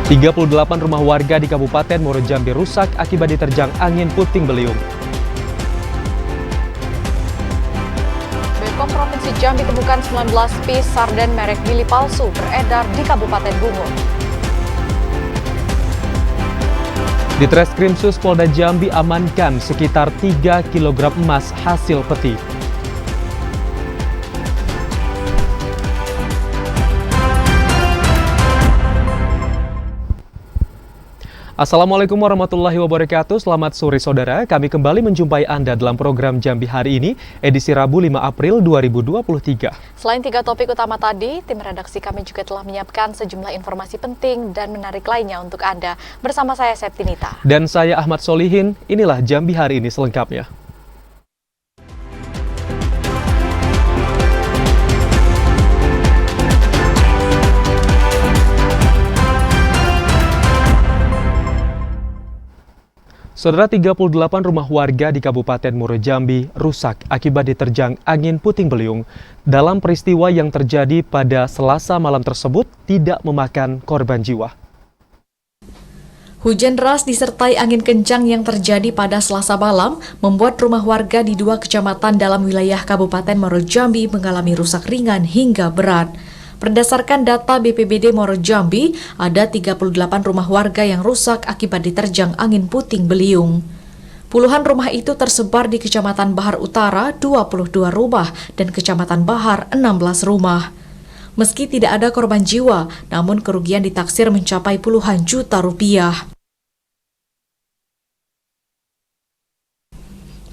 38 rumah warga di Kabupaten Muaro Jambi rusak akibat diterjang angin puting beliung. Bepom Provinsi Jambi temukan 19 piece sarden merek Billy palsu beredar di Kabupaten Bungur. Di Treskrimsus Polda Jambi amankan sekitar 3 kg emas hasil peti. Assalamualaikum warahmatullahi wabarakatuh, selamat sore saudara. Kami kembali menjumpai Anda dalam program Jambi hari ini, edisi Rabu 5 April 2023. Selain 3 topik utama tadi, tim redaksi kami juga telah menyiapkan sejumlah informasi penting dan menarik lainnya untuk Anda. Bersama saya Septinita. Dan saya Ahmad Solihin, inilah Jambi hari ini selengkapnya. Saudara, 38 rumah warga di Kabupaten Muaro Jambi rusak akibat diterjang angin puting beliung. Dalam peristiwa yang terjadi pada Selasa malam tersebut tidak memakan korban jiwa. Hujan deras disertai angin kencang yang terjadi pada Selasa malam membuat rumah warga di 2 kecamatan dalam wilayah Kabupaten Muaro Jambi mengalami rusak ringan hingga berat. Berdasarkan data BPBD Muaro Jambi, ada 38 rumah warga yang rusak akibat diterjang angin puting beliung. Puluhan rumah itu tersebar di Kecamatan Bahar Utara 22 rumah dan Kecamatan Bahar 16 rumah. Meski tidak ada korban jiwa, namun kerugian ditaksir mencapai puluhan juta rupiah.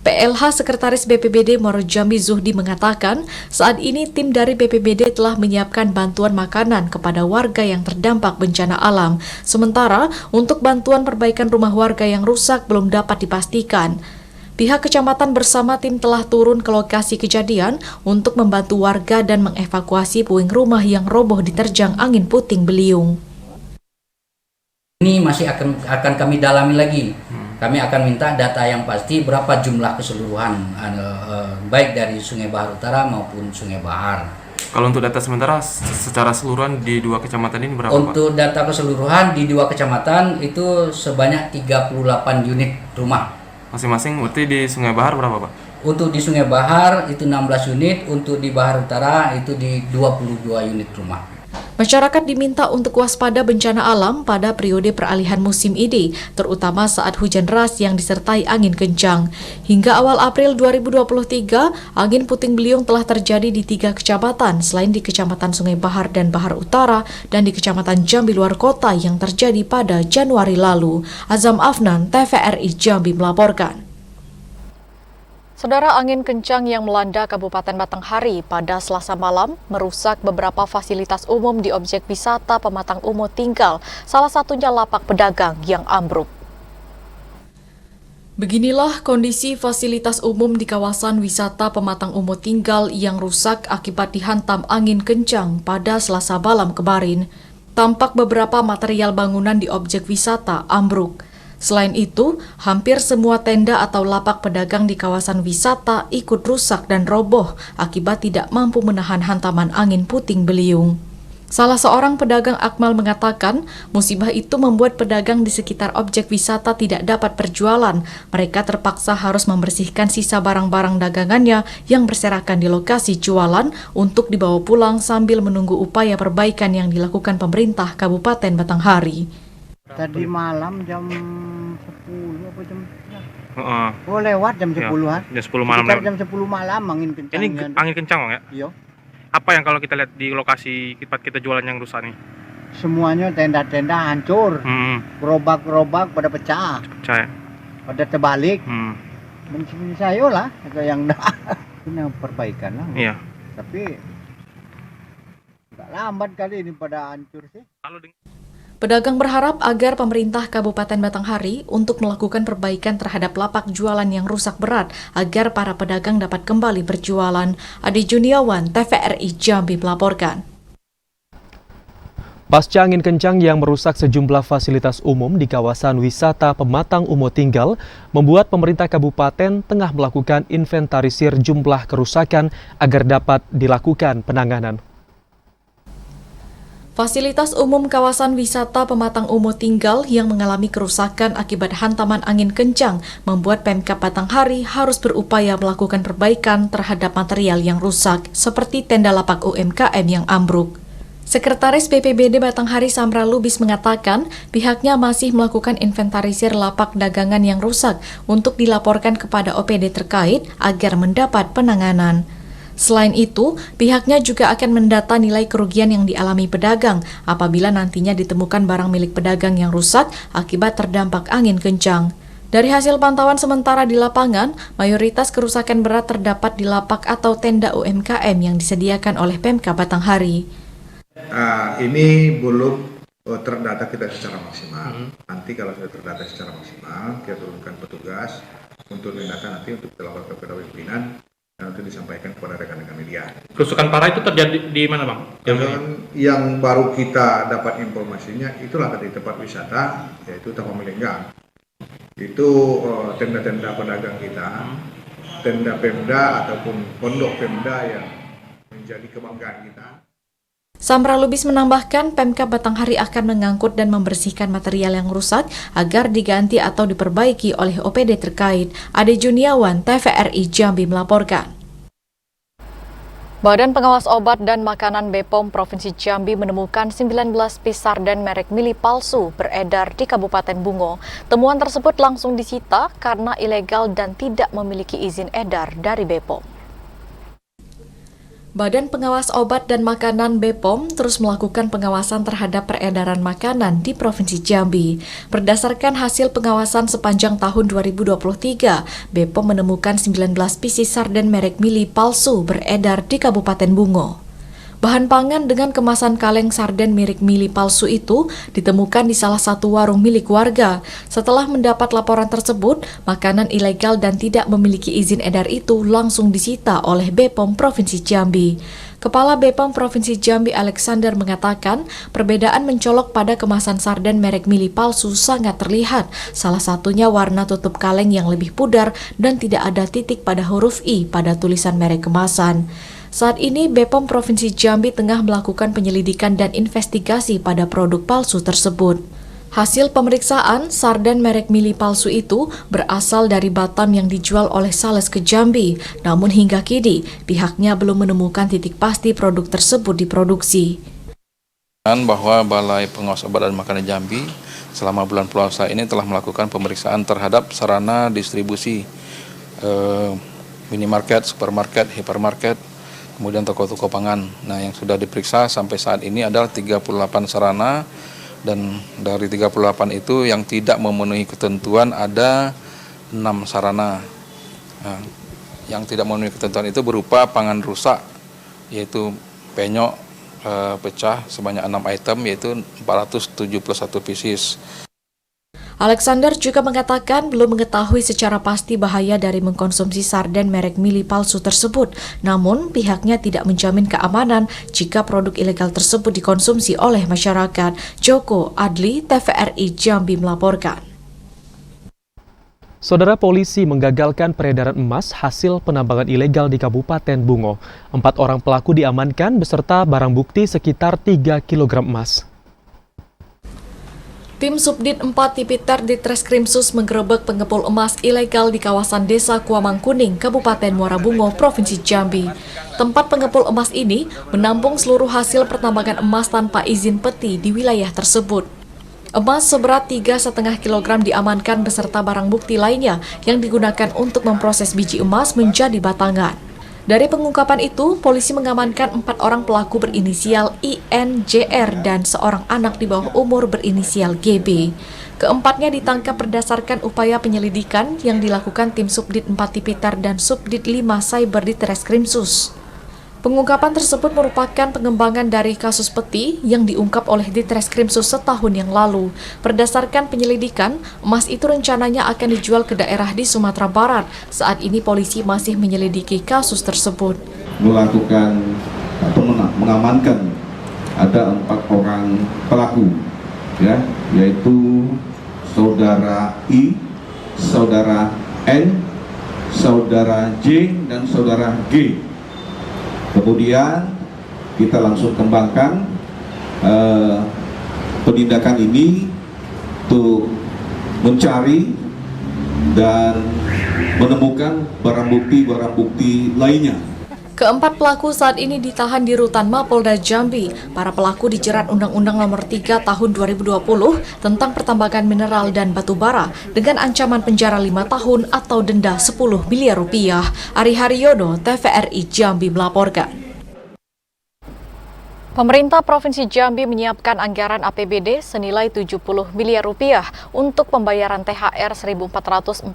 PLH Sekretaris BPBD Muaro Jambi Zuhdi mengatakan, saat ini tim dari BPBD telah menyiapkan bantuan makanan kepada warga yang terdampak bencana alam. Sementara, untuk bantuan perbaikan rumah warga yang rusak belum dapat dipastikan. Pihak kecamatan bersama tim telah turun ke lokasi kejadian untuk membantu warga dan mengevakuasi puing rumah yang roboh diterjang angin puting beliung. Ini masih akan kami dalami lagi. Kami akan minta data yang pasti berapa jumlah keseluruhan baik dari Sungai Bahar Utara maupun Sungai Bahar. Kalau untuk data sementara secara keseluruhan di 2 kecamatan ini berapa, Pak? Untuk data keseluruhan di 2 kecamatan itu sebanyak 38 unit rumah. Masing-masing berarti di Sungai Bahar berapa, Pak? Untuk di Sungai Bahar itu 16 unit, untuk di Bahar Utara itu di 22 unit rumah. Masyarakat diminta untuk waspada bencana alam pada periode peralihan musim ini, terutama saat hujan deras yang disertai angin kencang. Hingga awal April 2023, angin puting beliung telah terjadi di 3 kecamatan, selain di Kecamatan Sungai Bahar dan Bahar Utara, dan di Kecamatan Jambi luar kota yang terjadi pada Januari lalu. Azam Afnan, TVRI Jambi melaporkan. Saudara, angin kencang yang melanda Kabupaten Batanghari pada Selasa malam merusak beberapa fasilitas umum di objek wisata Pematang Umo Tinggal, salah satunya lapak pedagang yang ambruk. Beginilah kondisi fasilitas umum di kawasan wisata Pematang Umo Tinggal yang rusak akibat dihantam angin kencang pada Selasa malam kemarin. Tampak beberapa material bangunan di objek wisata ambruk. Selain itu, hampir semua tenda atau lapak pedagang di kawasan wisata ikut rusak dan roboh akibat tidak mampu menahan hantaman angin puting beliung. Salah seorang pedagang Akmal mengatakan, musibah itu membuat pedagang di sekitar objek wisata tidak dapat berjualan. Mereka terpaksa harus membersihkan sisa barang-barang dagangannya yang berserakan di lokasi jualan untuk dibawa pulang sambil menunggu upaya perbaikan yang dilakukan pemerintah Kabupaten Batanghari. Tadi malam jam 10 apa jam lewat jam 10-an. Jam 10 malam. Jam 10 malam angin kencang. Ini angin kencang, Bang, ya? Iya. Apa yang kalau kita lihat di lokasi tempat kita jualan yang rusak nih? Semuanya tenda-tenda hancur. Gerobak-gerobak pada pecah. Percaya. Pada terbalik. Mencuri saya lah yang ini perbaikan lah. Iya. Tapi nggak lambat kali ini pada hancur sih. Pedagang berharap agar pemerintah Kabupaten Batanghari untuk melakukan perbaikan terhadap lapak jualan yang rusak berat agar para pedagang dapat kembali berjualan. Adi Juniawan, TVRI Jambi melaporkan. Pasca angin kencang yang merusak sejumlah fasilitas umum di kawasan wisata Pematang Umo Tinggal, membuat pemerintah kabupaten tengah melakukan inventarisir jumlah kerusakan agar dapat dilakukan penanganan. Fasilitas umum kawasan wisata Pematang Umo Tinggal yang mengalami kerusakan akibat hantaman angin kencang membuat Pemkab Batanghari harus berupaya melakukan perbaikan terhadap material yang rusak, seperti tenda lapak UMKM yang ambruk. Sekretaris BPBD Batanghari Samra Lubis mengatakan pihaknya masih melakukan inventarisir lapak dagangan yang rusak untuk dilaporkan kepada OPD terkait agar mendapat penanganan. Selain itu, pihaknya juga akan mendata nilai kerugian yang dialami pedagang apabila nantinya ditemukan barang milik pedagang yang rusak akibat terdampak angin kencang. Dari hasil pantauan sementara di lapangan, mayoritas kerusakan berat terdapat di lapak atau tenda UMKM yang disediakan oleh Pemkab Batanghari. Ini belum terdata kita secara maksimal. Nanti kalau sudah terdata secara maksimal, kita turunkan petugas untuk mendata nanti untuk kita laporkan kepada pimpinan dan untuk disampaikan kepada rekan-rekan media. Kerusakan parah itu terjadi di mana, Bang? Yang baru kita dapat informasinya itulah di tempat wisata, yaitu Taman Melenggang. Itu tenda-tenda pedagang kita, tenda Pemda ataupun pondok Pemda yang menjadi kebanggaan kita. Samra Lubis menambahkan Pemkab Batanghari akan mengangkut dan membersihkan material yang rusak agar diganti atau diperbaiki oleh OPD terkait. Ade Juniawan, TVRI Jambi melaporkan. Badan Pengawas Obat dan Makanan BPOM Provinsi Jambi menemukan 19 pis sarden merek Mili palsu beredar di Kabupaten Bungo. Temuan tersebut langsung disita karena ilegal dan tidak memiliki izin edar dari BPOM. Badan Pengawas Obat dan Makanan BPOM terus melakukan pengawasan terhadap peredaran makanan di Provinsi Jambi. Berdasarkan hasil pengawasan sepanjang tahun 2023, BPOM menemukan 19 pieces sarden merek Mili palsu beredar di Kabupaten Bungo. Bahan pangan dengan kemasan kaleng sarden mirip Mili palsu itu ditemukan di salah satu warung milik warga. Setelah mendapat laporan tersebut, makanan ilegal dan tidak memiliki izin edar itu langsung disita oleh BPOM Provinsi Jambi. Kepala BPOM Provinsi Jambi Alexander mengatakan, perbedaan mencolok pada kemasan sarden merek Mili palsu sangat terlihat. Salah satunya warna tutup kaleng yang lebih pudar dan tidak ada titik pada huruf I pada tulisan merek kemasan. Saat ini, BPOM Provinsi Jambi tengah melakukan penyelidikan dan investigasi pada produk palsu tersebut. Hasil pemeriksaan, sarden merek Mili palsu itu berasal dari Batam yang dijual oleh Sales ke Jambi. Namun hingga kini, pihaknya belum menemukan titik pasti produk tersebut diproduksi. Bahwa Balai Pengawas Obat dan Makanan Jambi selama bulan puasa ini telah melakukan pemeriksaan terhadap sarana distribusi minimarket, supermarket, hipermarket, kemudian toko-toko pangan. Nah, yang sudah diperiksa sampai saat ini adalah 38 sarana, dan dari 38 itu yang tidak memenuhi ketentuan ada 6 sarana. Nah, yang tidak memenuhi ketentuan itu berupa pangan rusak, yaitu penyok pecah sebanyak 6 item, yaitu 471 pieces. Alexander juga mengatakan belum mengetahui secara pasti bahaya dari mengkonsumsi sarden merek Mili palsu tersebut. Namun, pihaknya tidak menjamin keamanan jika produk ilegal tersebut dikonsumsi oleh masyarakat. Joko Adli, TVRI Jambi melaporkan. Saudara, polisi menggagalkan peredaran emas hasil penambangan ilegal di Kabupaten Bungo. 4 orang pelaku diamankan beserta barang bukti sekitar 3 kg emas. Tim Subdit 4 Tipiter Ditreskrimsus menggerebek pengepul emas ilegal di kawasan Desa Kuamang Kuning, Kabupaten Muara Bungo, Provinsi Jambi. Tempat pengepul emas ini menampung seluruh hasil pertambangan emas tanpa izin peti di wilayah tersebut. Emas seberat 3,5 kg diamankan beserta barang bukti lainnya yang digunakan untuk memproses biji emas menjadi batangan. Dari pengungkapan itu, polisi mengamankan 4 orang pelaku berinisial INJR dan seorang anak di bawah umur berinisial GB. Keempatnya ditangkap berdasarkan upaya penyelidikan yang dilakukan tim Subdit 4 Tipiter dan Subdit 5 Cyber Ditreskrimsus. Pengungkapan tersebut merupakan pengembangan dari kasus peti yang diungkap oleh Ditreskrimsus setahun yang lalu. Berdasarkan penyelidikan, emas itu rencananya akan dijual ke daerah di Sumatera Barat. Saat ini polisi masih menyelidiki kasus tersebut. Melakukan atau mengamankan ada 4 orang pelaku, ya, yaitu saudara I, saudara N, saudara J, dan saudara G. Kemudian kita langsung kembangkan penindakan ini untuk mencari dan menemukan barang bukti lainnya. Keempat pelaku saat ini ditahan di rutan Mapolda Jambi. Para pelaku dijerat Undang-Undang Nomor 3 Tahun 2020 tentang pertambangan mineral dan batu bara dengan ancaman penjara 5 tahun atau denda 10 miliar rupiah. Ari Haryono, TVRI Jambi melaporkan. Pemerintah Provinsi Jambi menyiapkan anggaran APBD senilai 70 miliar rupiah untuk pembayaran THR 1444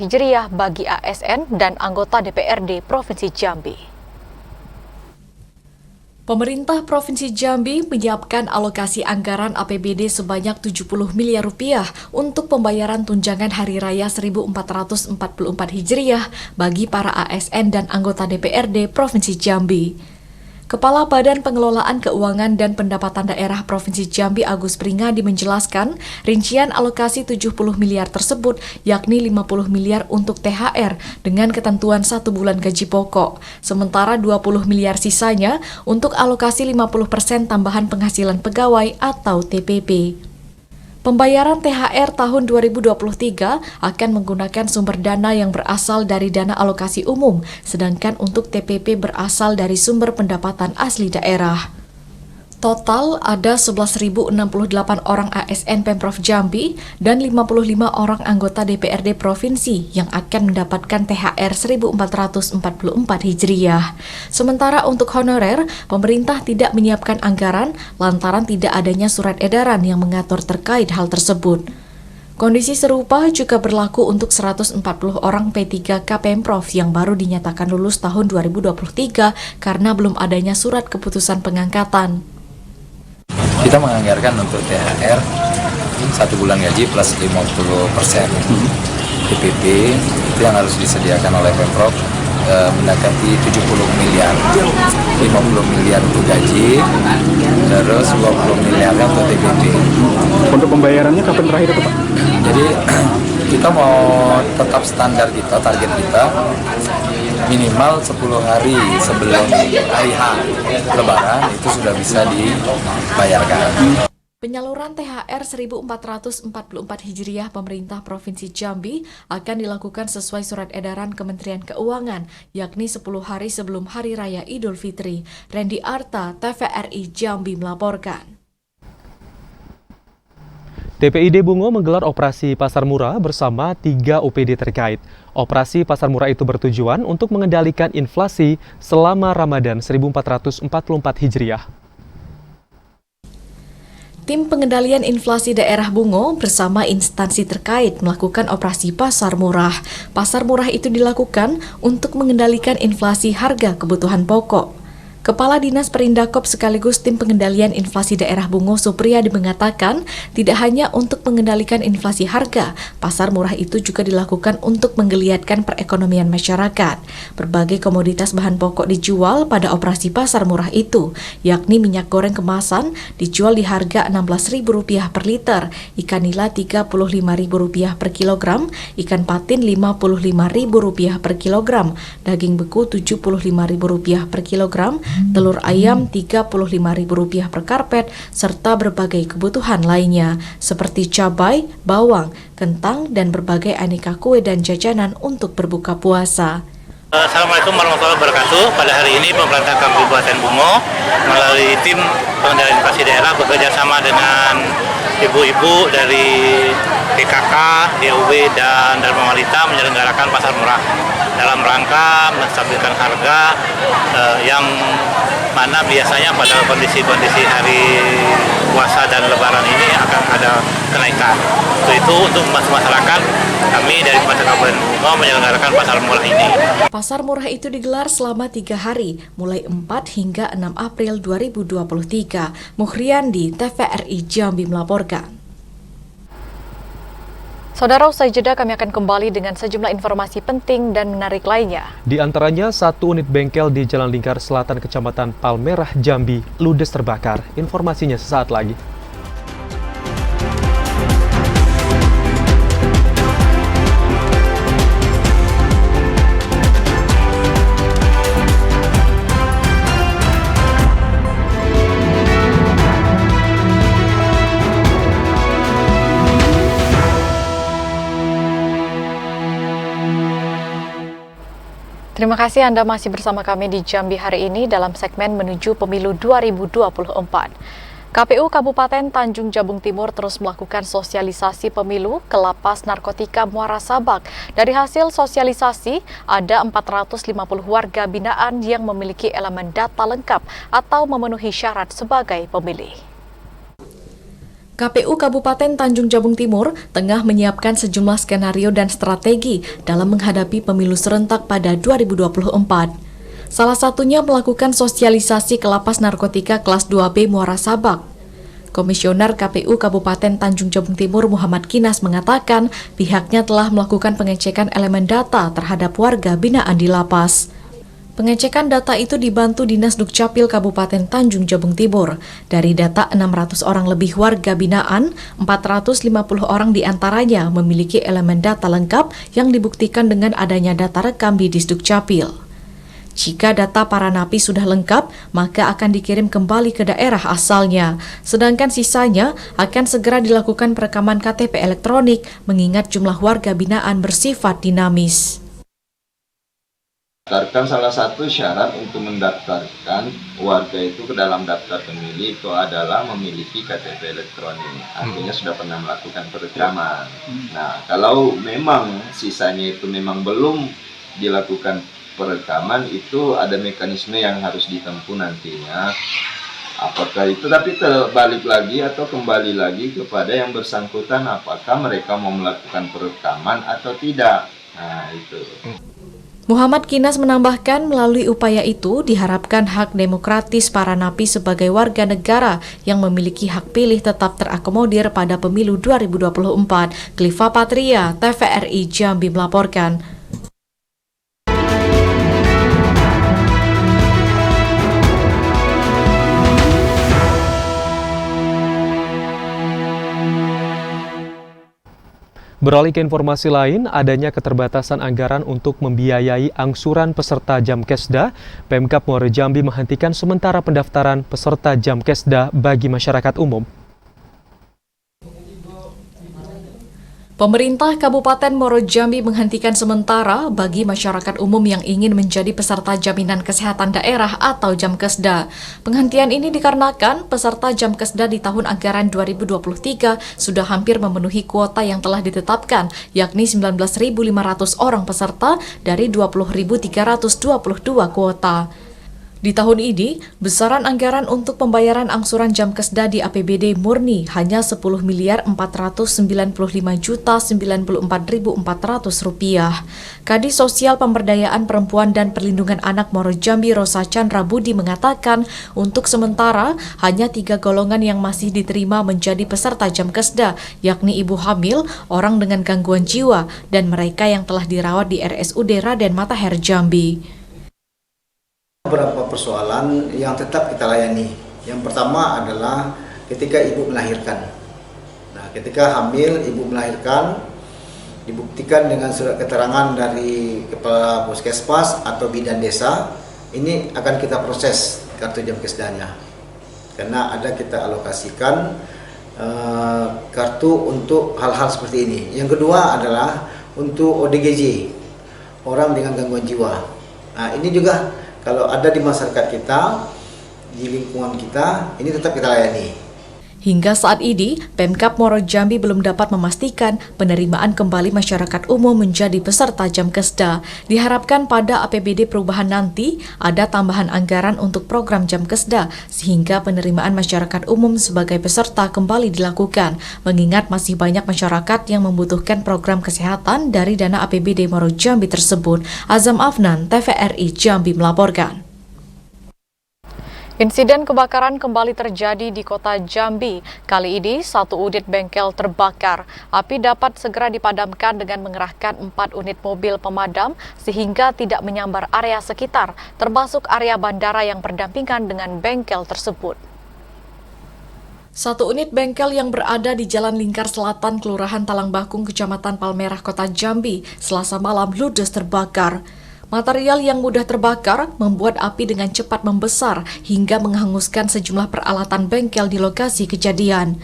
Hijriah bagi ASN dan anggota DPRD Provinsi Jambi. Pemerintah Provinsi Jambi menyiapkan alokasi anggaran APBD sebanyak 70 miliar rupiah untuk pembayaran tunjangan Hari Raya 1444 Hijriah bagi para ASN dan anggota DPRD Provinsi Jambi. Kepala Badan Pengelolaan Keuangan dan Pendapatan Daerah Provinsi Jambi Agus Pringadi menjelaskan rincian alokasi 70 miliar tersebut yakni 50 miliar untuk THR dengan ketentuan 1 bulan gaji pokok, sementara 20 miliar sisanya untuk alokasi 50% tambahan penghasilan pegawai atau TPP. Pembayaran THR tahun 2023 akan menggunakan sumber dana yang berasal dari dana alokasi umum, sedangkan untuk TPP berasal dari sumber pendapatan asli daerah. Total ada 11.068 orang ASN Pemprov Jambi dan 55 orang anggota DPRD Provinsi yang akan mendapatkan THR 1444 Hijriah. Sementara untuk honorer, pemerintah tidak menyiapkan anggaran lantaran tidak adanya surat edaran yang mengatur terkait hal tersebut. Kondisi serupa juga berlaku untuk 140 orang P3K Pemprov yang baru dinyatakan lulus tahun 2023 karena belum adanya surat keputusan pengangkatan. Kita menganggarkan untuk THR 1 bulan gaji plus 50% TPP itu yang harus disediakan oleh Pemprov mendekati 70 miliar, 50 miliar untuk gaji, terus 20 miliarnya untuk TPP. Untuk pembayarannya kapan terakhir itu Pak? Jadi kita mau tetap standar kita, target kita minimal 10 hari sebelum hari H Lebaran itu sudah bisa dibayarkan. Penyaluran THR 1444 Hijriah pemerintah Provinsi Jambi akan dilakukan sesuai surat edaran Kementerian Keuangan, yakni 10 hari sebelum Hari Raya Idul Fitri. Randy Arta, TVRI Jambi melaporkan. TPID Bungo menggelar operasi Pasar Murah bersama 3 OPD terkait. Operasi Pasar Murah itu bertujuan untuk mengendalikan inflasi selama Ramadan 1444 Hijriah. Tim Pengendalian Inflasi Daerah Bungo bersama instansi terkait melakukan operasi Pasar Murah. Pasar Murah itu dilakukan untuk mengendalikan inflasi harga kebutuhan pokok. Kepala Dinas Perindakop sekaligus Tim Pengendalian Inflasi Daerah Bungo Supriyadi mengatakan tidak hanya untuk mengendalikan inflasi harga, pasar murah itu juga dilakukan untuk menggeliatkan perekonomian masyarakat. Berbagai komoditas bahan pokok dijual pada operasi pasar murah itu, yakni minyak goreng kemasan dijual di harga Rp16.000 per liter, ikan nila Rp35.000 per kilogram, ikan patin Rp55.000 per kilogram, daging beku Rp75.000 per kilogram, telur ayam Rp35.000 per karpet, serta berbagai kebutuhan lainnya, seperti cabai, bawang, kentang, dan berbagai aneka kue dan jajanan untuk berbuka puasa. Assalamualaikum warahmatullahi wabarakatuh. Pada hari ini pemerintah Kabupaten Bungo melalui tim pengendalian inflasi daerah bekerja sama dengan ibu-ibu dari PKK, DUW, dan Dharma Wanita menyelenggarakan pasar murah dalam rangka menstabilkan harga yang mana biasanya pada kondisi-kondisi hari puasa dan lebaran ini akan ada kenaikan. Untuk itu, untuk masyarakat, kami dari Kabupaten Bungo menyelenggarakan pasar murah ini. Pasar murah itu digelar selama 3 hari, mulai 4 hingga 6 April 2023. Muhriandi, TVRI Jambi melaporkan. Saudara, usai jeda kami akan kembali dengan sejumlah informasi penting dan menarik lainnya. Di antaranya, 1 unit bengkel di Jalan Lingkar Selatan Kecamatan Palmerah, Jambi, ludes terbakar. Informasinya sesaat lagi. Terima kasih Anda masih bersama kami di Jambi hari ini dalam segmen menuju pemilu 2024. KPU Kabupaten Tanjung Jabung Timur terus melakukan sosialisasi pemilu ke Lapas Narkotika Muara Sabak. Dari hasil sosialisasi, ada 450 warga binaan yang memiliki elemen data lengkap atau memenuhi syarat sebagai pemilih. KPU Kabupaten Tanjung Jabung Timur tengah menyiapkan sejumlah skenario dan strategi dalam menghadapi pemilu serentak pada 2024. Salah satunya melakukan sosialisasi ke Lapas Narkotika kelas 2B Muara Sabak. Komisioner KPU Kabupaten Tanjung Jabung Timur Muhammad Kinas mengatakan pihaknya telah melakukan pengecekan elemen data terhadap warga binaan di lapas. Pengecekan data itu dibantu Dinas Dukcapil Kabupaten Tanjung Jabung Timur. Dari data 600 orang lebih warga binaan, 450 orang diantaranya memiliki elemen data lengkap yang dibuktikan dengan adanya data rekam di Disdukcapil. Jika data para napi sudah lengkap, maka akan dikirim kembali ke daerah asalnya. Sedangkan sisanya akan segera dilakukan perekaman KTP elektronik, mengingat jumlah warga binaan bersifat dinamis. Salah satu syarat untuk mendaftarkan warga itu ke dalam daftar pemilih itu adalah memiliki KTP elektronik, artinya sudah pernah melakukan perekaman. Nah, kalau memang sisanya itu memang belum dilakukan perekaman, itu ada mekanisme yang harus ditempuh nantinya. Apakah itu tapi terbalik lagi atau kembali lagi kepada yang bersangkutan, apakah mereka mau melakukan perekaman atau tidak. Nah, itu. Muhammad Kinas menambahkan melalui upaya itu diharapkan hak demokratis para napi sebagai warga negara yang memiliki hak pilih tetap terakomodir pada pemilu 2024. Kliva Patria, TVRI Jambi melaporkan. Beralih ke informasi lain, adanya keterbatasan anggaran untuk membiayai angsuran peserta Jamkesda, Pemkab Muara Jambi menghentikan sementara pendaftaran peserta Jamkesda bagi masyarakat umum. Pemerintah Kabupaten Muara Jambi menghentikan sementara bagi masyarakat umum yang ingin menjadi peserta Jaminan Kesehatan Daerah atau Jamkesda. Penghentian ini dikarenakan peserta Jamkesda di tahun anggaran 2023 sudah hampir memenuhi kuota yang telah ditetapkan, yakni 19.500 orang peserta dari 20.322 kuota. Di tahun ini, besaran anggaran untuk pembayaran angsuran Jamkesda di APBD murni hanya Rp10.495.094.400. Kadis Sosial Pemberdayaan Perempuan dan Perlindungan Anak Muara Jambi Rosa Chandra Budi mengatakan, untuk sementara hanya 3 golongan yang masih diterima menjadi peserta Jamkesda, yakni ibu hamil, orang dengan gangguan jiwa, dan mereka yang telah dirawat di RSUD Raden Matahir Jambi. Beberapa persoalan yang tetap kita layani. Yang pertama adalah ketika ibu melahirkan. Nah, ketika hamil, ibu melahirkan, dibuktikan dengan surat keterangan dari Kepala Puskesmas atau Bidan Desa, ini akan kita proses kartu Jamkesdanya. Karena ada kita alokasikan kartu untuk hal-hal seperti ini. Yang kedua adalah untuk ODGJ, orang dengan gangguan jiwa. Nah, ini juga kalau ada di masyarakat kita, di lingkungan kita, ini tetap kita layani. Hingga saat ini, Pemkab Muara Jambi belum dapat memastikan penerimaan kembali masyarakat umum menjadi peserta Jamkesda. Diharapkan pada APBD perubahan nanti ada tambahan anggaran untuk program Jamkesda, sehingga penerimaan masyarakat umum sebagai peserta kembali dilakukan, mengingat masih banyak masyarakat yang membutuhkan program kesehatan dari dana APBD Muara Jambi tersebut. Azam Afnan, TVRI Jambi melaporkan. Insiden kebakaran kembali terjadi di kota Jambi. Kali ini, 1 unit bengkel terbakar. Api dapat segera dipadamkan dengan mengerahkan 4 unit mobil pemadam sehingga tidak menyambar area sekitar, termasuk area bandara yang berdampingan dengan bengkel tersebut. 1 unit bengkel yang berada di Jalan Lingkar Selatan, Kelurahan Talangbakung, Kecamatan Palmerah, Kota Jambi, Selasa malam ludes terbakar. Material yang mudah terbakar membuat api dengan cepat membesar hingga menghanguskan sejumlah peralatan bengkel di lokasi kejadian.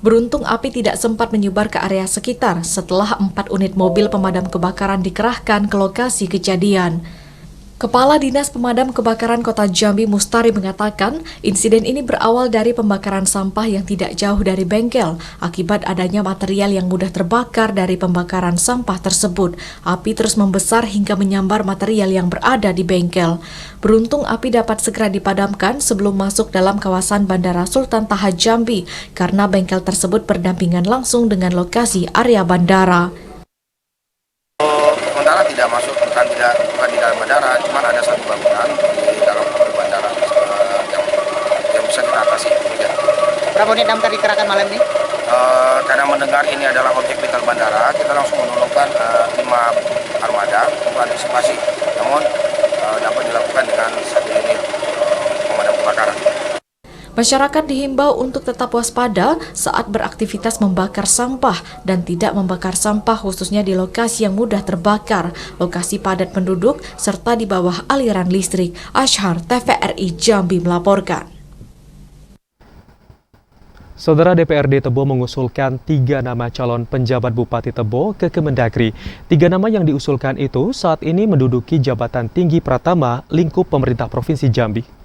Beruntung api tidak sempat menyebar ke area sekitar setelah 4 unit mobil pemadam kebakaran dikerahkan ke lokasi kejadian. Kepala Dinas Pemadam Kebakaran Kota Jambi Mustari mengatakan insiden ini berawal dari pembakaran sampah yang tidak jauh dari bengkel. Akibat adanya material yang mudah terbakar dari pembakaran sampah tersebut, api terus membesar hingga menyambar material yang berada di bengkel. Beruntung api dapat segera dipadamkan sebelum masuk dalam kawasan Bandara Sultan Taha Jambi karena bengkel tersebut berdampingan langsung dengan lokasi area bandara. Sementara tidak masuk, bukan di dalam bandara, cuma ada satu bangunan di dalam bandara yang bisa kita atasi. Ya. Berapa unit damkar dikerahkan malam ini? Karena mendengar ini adalah objek vital bandara, kita langsung menurunkan 5 armada untuk antisipasi. Namun dapat dilakukan dengan 1 unit pemadam kebakaran. Masyarakat dihimbau untuk tetap waspada saat beraktivitas membakar sampah dan tidak membakar sampah khususnya di lokasi yang mudah terbakar, lokasi padat penduduk, serta di bawah aliran listrik. Ashar, TVRI Jambi melaporkan. Saudara DPRD Tebo mengusulkan 3 nama calon penjabat Bupati Tebo ke Kemendagri. 3 nama yang diusulkan itu saat ini menduduki jabatan tinggi pratama lingkup pemerintah Provinsi Jambi.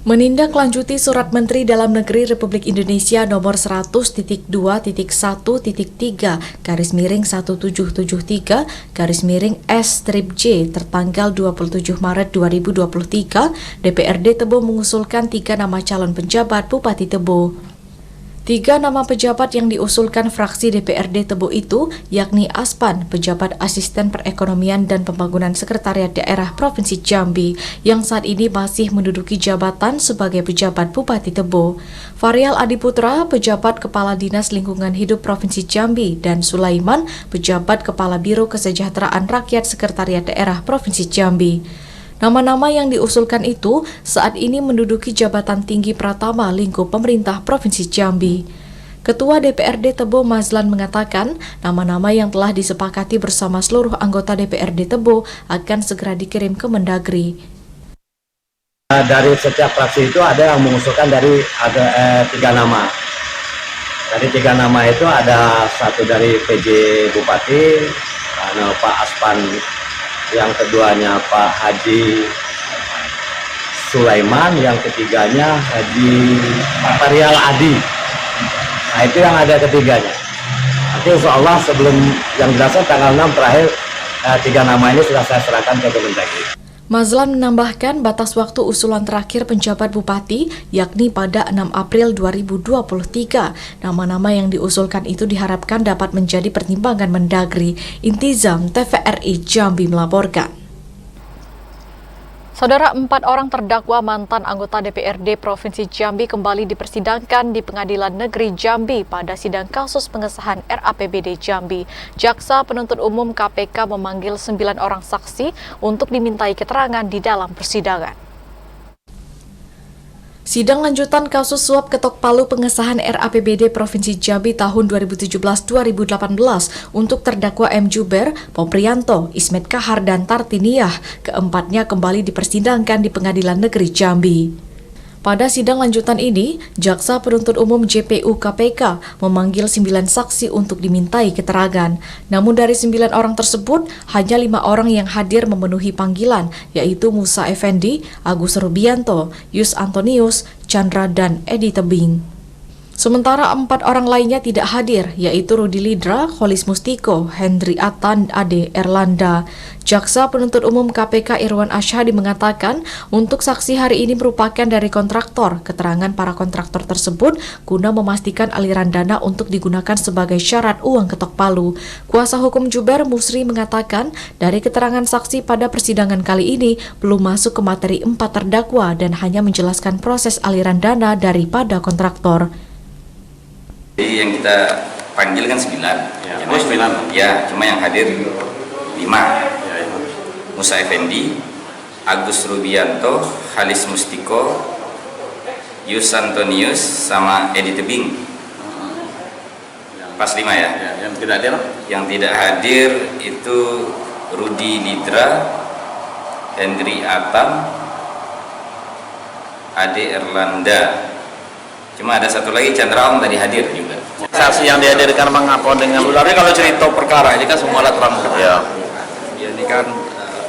Menindaklanjuti Surat Menteri Dalam Negeri Republik Indonesia nomor 100.2.1.3/1773/S-J tertanggal 27 Maret 2023, DPRD Tebo mengusulkan 3 nama calon penjabat Bupati Tebo. 3 nama pejabat yang diusulkan fraksi DPRD Tebo itu yakni Aspan, pejabat asisten perekonomian dan pembangunan sekretariat daerah Provinsi Jambi, yang saat ini masih menduduki jabatan sebagai pejabat Bupati Tebo, Varial Adiputra, pejabat kepala Dinas Lingkungan Hidup Provinsi Jambi, dan Sulaiman, pejabat kepala Biro Kesejahteraan Rakyat Sekretariat Daerah Provinsi Jambi. Nama-nama yang diusulkan itu saat ini menduduki jabatan tinggi pratama lingkup pemerintah Provinsi Jambi. Ketua DPRD Tebo Mazlan mengatakan nama-nama yang telah disepakati bersama seluruh anggota DPRD Tebo akan segera dikirim ke Mendagri. Dari setiap fraksi itu ada yang mengusulkan dari 3 nama. Dari 3 nama itu ada 1 dari PJ Bupati, Pak Aspan. Yang keduanya Pak Haji Sulaiman, yang ketiganya Haji Varial Adi. Nah itu yang ada ketiganya. Nanti insya Allah sebelum yang jelasnya tanggal 6 terakhir 3 nama ini sudah saya serahkan ke Kemendagri. Mazlan menambahkan batas waktu usulan terakhir penjabat bupati yakni pada 6 April 2023. Nama-nama yang diusulkan itu diharapkan dapat menjadi pertimbangan Mendagri. Intizam, TVRI Jambi melaporkan. Saudara, 4 orang terdakwa mantan anggota DPRD Provinsi Jambi kembali dipersidangkan di Pengadilan Negeri Jambi pada sidang kasus pengesahan RAPBD Jambi. Jaksa Penuntut Umum KPK memanggil 9 orang saksi untuk dimintai keterangan di dalam persidangan. Sidang lanjutan kasus suap ketok palu pengesahan RAPBD Provinsi Jambi tahun 2017-2018 untuk terdakwa M. Juber, Poprianto, Ismet Kahar, dan Tartiniah, keempatnya kembali dipersidangkan di Pengadilan Negeri Jambi. Pada sidang lanjutan ini, Jaksa Penuntut Umum JPU KPK memanggil 9 saksi untuk dimintai keterangan. Namun dari 9 orang tersebut, hanya 5 orang yang hadir memenuhi panggilan, yaitu Musa Effendi, Agus Rubianto, Yus Antonius, Chandra, dan Edi Tebing. Sementara 4 orang lainnya tidak hadir, yaitu Rudi Lidra, Kholis Mustiko, Hendri Atan, Ade Erlanda. Jaksa Penuntut Umum KPK Irwan Asyhadi mengatakan untuk saksi hari ini merupakan dari kontraktor. Keterangan para kontraktor tersebut guna memastikan aliran dana untuk digunakan sebagai syarat uang ketok palu. Kuasa hukum Juber Musri mengatakan dari keterangan saksi pada persidangan kali ini belum masuk ke materi 4 terdakwa dan hanya menjelaskan proses aliran dana daripada kontraktor. Jadi yang kita panggil kan 9. Ya, 9. Ya, cuma yang hadir 5. Ya. Musa Effendi, Agus Rubianto, Halis Mustiko, Yus Antonius, sama Edi Tebing. Pas 5 ya? Ya. Yang tidak hadir? Yang tidak hadir itu Rudi Lidra, Hendri Atam, Ade Erlanda. Cuma ada satu lagi, Chandra Om tadi hadir juga. Saksi yang dihadirkan mengapa dengan sebenarnya kalau cerita perkara ini kan semua alat terang. Ya. Ini kan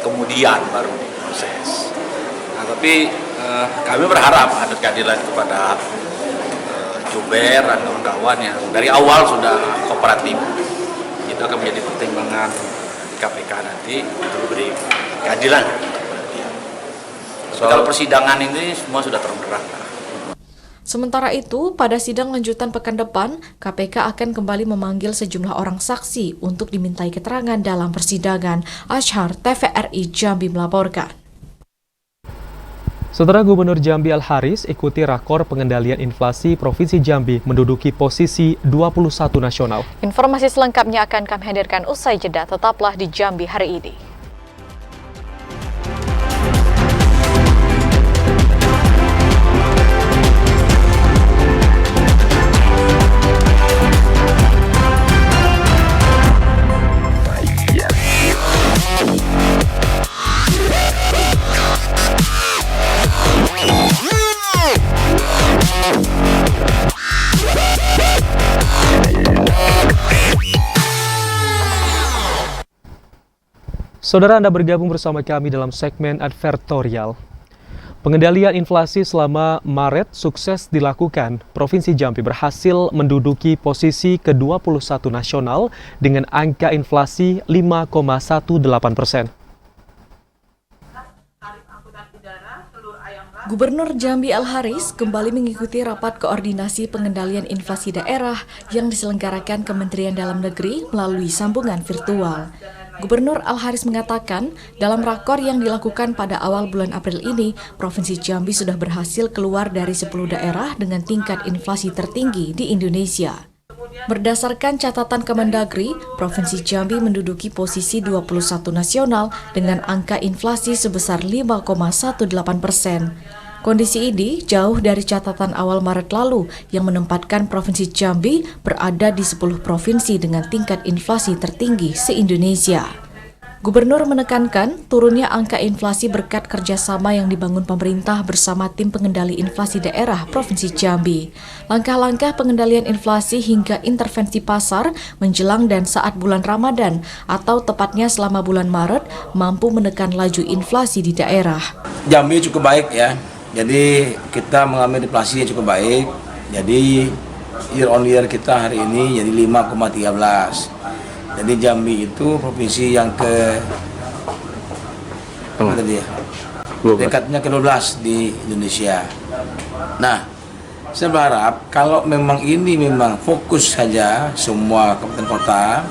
kemudian baru diproses. Nah, tapi kami berharap ada keadilan kepada Juber dan kawan-kawan yang dari awal sudah kooperatif. Itu akan menjadi pertimbangan KPK nanti untuk beri keadilan. Kalau persidangan ini semua sudah terang. Sementara itu, pada sidang lanjutan pekan depan, KPK akan kembali memanggil sejumlah orang saksi untuk dimintai keterangan dalam persidangan. Ashar, TVRI Jambi melaporkan. Saudara Gubernur Jambi Al-Haris ikuti rakor pengendalian inflasi Provinsi Jambi menduduki posisi 21 nasional. Informasi selengkapnya akan kami hadirkan usai jeda. Tetaplah di Jambi hari ini. Saudara, Anda bergabung bersama kami dalam segmen advertorial. Pengendalian inflasi selama Maret sukses dilakukan. Provinsi Jambi berhasil menduduki posisi ke-21 nasional dengan angka inflasi 5,18%. Gubernur Jambi Al-Haris kembali mengikuti rapat koordinasi pengendalian inflasi daerah yang diselenggarakan Kementerian Dalam Negeri melalui sambungan virtual. Gubernur Al-Haris mengatakan, dalam rakor yang dilakukan pada awal bulan April ini, Provinsi Jambi sudah berhasil keluar dari 10 daerah dengan tingkat inflasi tertinggi di Indonesia. Berdasarkan catatan Kemendagri, Provinsi Jambi menduduki posisi 21 nasional dengan angka inflasi sebesar 5,18%. Kondisi ini jauh dari catatan awal Maret lalu yang menempatkan Provinsi Jambi berada di 10 provinsi dengan tingkat inflasi tertinggi se-Indonesia. Gubernur menekankan turunnya angka inflasi berkat kerjasama yang dibangun pemerintah bersama tim pengendali inflasi daerah Provinsi Jambi. Langkah-langkah pengendalian inflasi hingga intervensi pasar menjelang dan saat bulan Ramadan atau tepatnya selama bulan Maret mampu menekan laju inflasi di daerah. Jambi cukup baik ya. Jadi kita mengalami inflasi yang cukup baik. Jadi year on year kita hari ini jadi 5,13. Jadi Jambi itu provinsi yang dekatnya ke-12 di Indonesia. Nah, saya berharap kalau memang ini memang fokus saja semua kabupaten kota.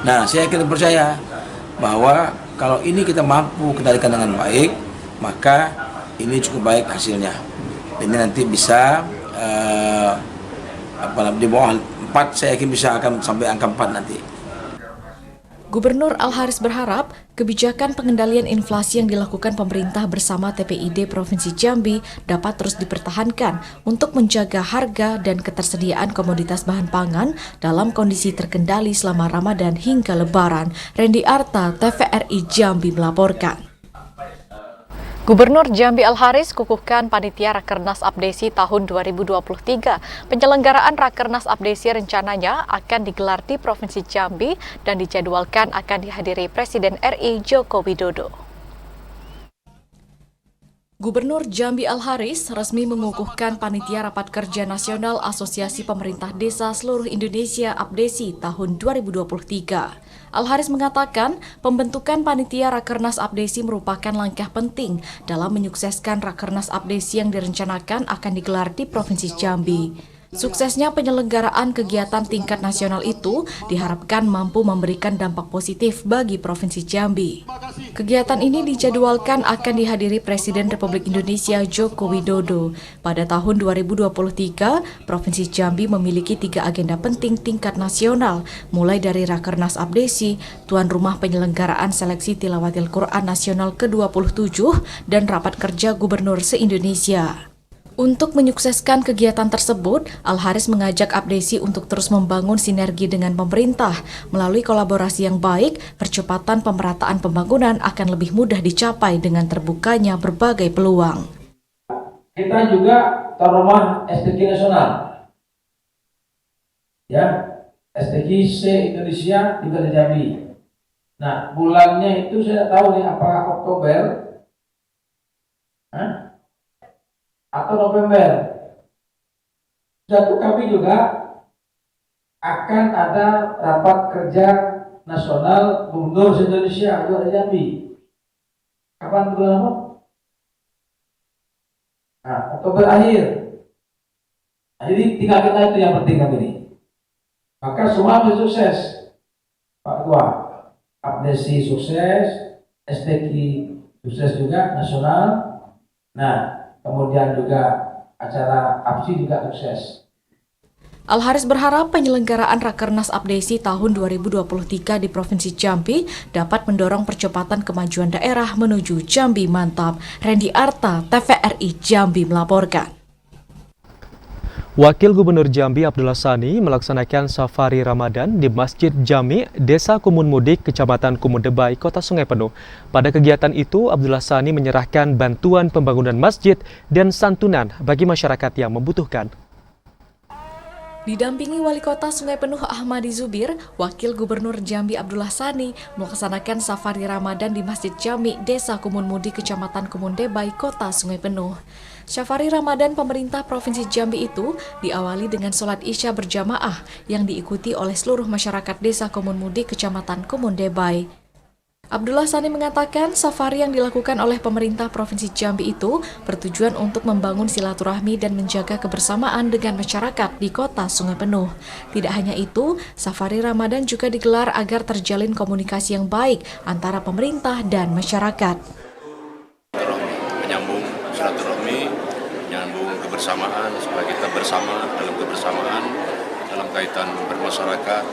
Nah, saya yakin percaya bahwa kalau ini kita mampu kendalikan dengan baik, maka ini cukup baik hasilnya. Ini nanti bisa di bawah 4, saya yakin bisa akan sampai angka 4 nanti. Gubernur Al-Haris berharap kebijakan pengendalian inflasi yang dilakukan pemerintah bersama TPID Provinsi Jambi dapat terus dipertahankan untuk menjaga harga dan ketersediaan komoditas bahan pangan dalam kondisi terkendali selama Ramadan hingga Lebaran. Randy Arta, TVRI Jambi melaporkan. Gubernur Jambi Al-Haris kukuhkan panitia Rakernas Abdesi tahun 2023. Penyelenggaraan Rakernas Abdesi rencananya akan digelar di Provinsi Jambi dan dijadwalkan akan dihadiri Presiden RI Joko Widodo. Gubernur Jambi Al-Haris resmi mengukuhkan panitia Rapat Kerja Nasional Asosiasi Pemerintah Desa Seluruh Indonesia Abdesi tahun 2023. Al-Haris mengatakan pembentukan panitia Rakernas Abdesi merupakan langkah penting dalam menyukseskan Rakernas Abdesi yang direncanakan akan digelar di Provinsi Jambi. Suksesnya penyelenggaraan kegiatan tingkat nasional itu diharapkan mampu memberikan dampak positif bagi Provinsi Jambi. Kegiatan ini dijadwalkan akan dihadiri Presiden Republik Indonesia Joko Widodo. Pada tahun 2023, Provinsi Jambi memiliki 3 agenda penting tingkat nasional, mulai dari Rakernas Abdesi, tuan rumah penyelenggaraan seleksi Tilawatil Quran Nasional ke-27, dan Rapat Kerja Gubernur se-Indonesia. Untuk menyukseskan kegiatan tersebut, Al-Haris mengajak Abdesi untuk terus membangun sinergi dengan pemerintah. Melalui kolaborasi yang baik, percepatan pemerataan pembangunan akan lebih mudah dicapai dengan terbukanya berbagai peluang. Kita juga tuan rumah STQ nasional. Ya, STQ se-Indonesia juga di Jambi. Nah, bulannya itu saya tahu nih apakah Oktober atau November. Satu kami juga akan ada rapat kerja nasional Gubernur Indonesia Jawa Jambi. Kapan bulan apa? Nah, Oktober akhir. Nah, jadi tinggal kita itu yang penting kami ini. Maka semua sukses, Pak Ketua. Abdesi sukses, STQ sukses juga nasional. Nah, kemudian juga acara APSI juga sukses. Al-Haris berharap penyelenggaraan Rakernas Abdesi tahun 2023 di Provinsi Jambi dapat mendorong percepatan kemajuan daerah menuju Jambi Mantap. Randy Arta, TVRI Jambi melaporkan. Wakil Gubernur Jambi Abdullah Sani melaksanakan safari Ramadan di Masjid Jami, Desa Kumun Mudik, Kecamatan Kumun Debai, Kota Sungai Penuh. Pada kegiatan itu, Abdullah Sani menyerahkan bantuan pembangunan masjid dan santunan bagi masyarakat yang membutuhkan. Didampingi Wali Kota Sungai Penuh Ahmadi Zubir, Wakil Gubernur Jambi Abdullah Sani melaksanakan safari Ramadan di Masjid Jami, Desa Kumun Mudik, Kecamatan Kumun Debai, Kota Sungai Penuh. Safari Ramadan pemerintah Provinsi Jambi itu diawali dengan sholat Isya berjamaah yang diikuti oleh seluruh masyarakat Desa Kumun Mudik, Kecamatan Kumun Debai. Abdullah Sani mengatakan safari yang dilakukan oleh pemerintah Provinsi Jambi itu bertujuan untuk membangun silaturahmi dan menjaga kebersamaan dengan masyarakat di Kota Sungai Penuh. Tidak hanya itu, safari Ramadan juga digelar agar terjalin komunikasi yang baik antara pemerintah dan masyarakat. Menyambung silaturahmi, menyambung kebersamaan supaya kita bersama dalam kebersamaan dalam kaitan bermasyarakat,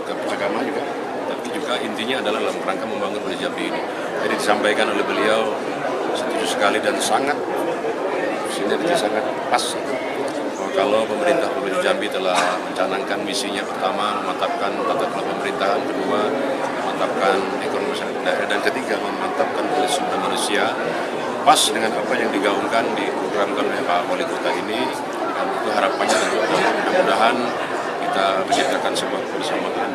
keberagamaan juga. Tapi juga intinya adalah dalam rangka membangun wilayah Jambi ini. Jadi disampaikan oleh beliau setuju sekali dan sangat sinergi sangat pas. Kalau pemerintah Provinsi Jambi telah mencanangkan misinya, pertama memantapkan tata kelola pemerintahan, kedua memantapkan ekonomi masyarakat daerah, dan ketiga memantapkan kualitas sumber manusia, pas dengan apa yang digaungkan, diprogramkan oleh Pak Wali Kota ini. Dan itu harapannya tentu mudah-mudahan kita menciptakan sebuah kebersamaan.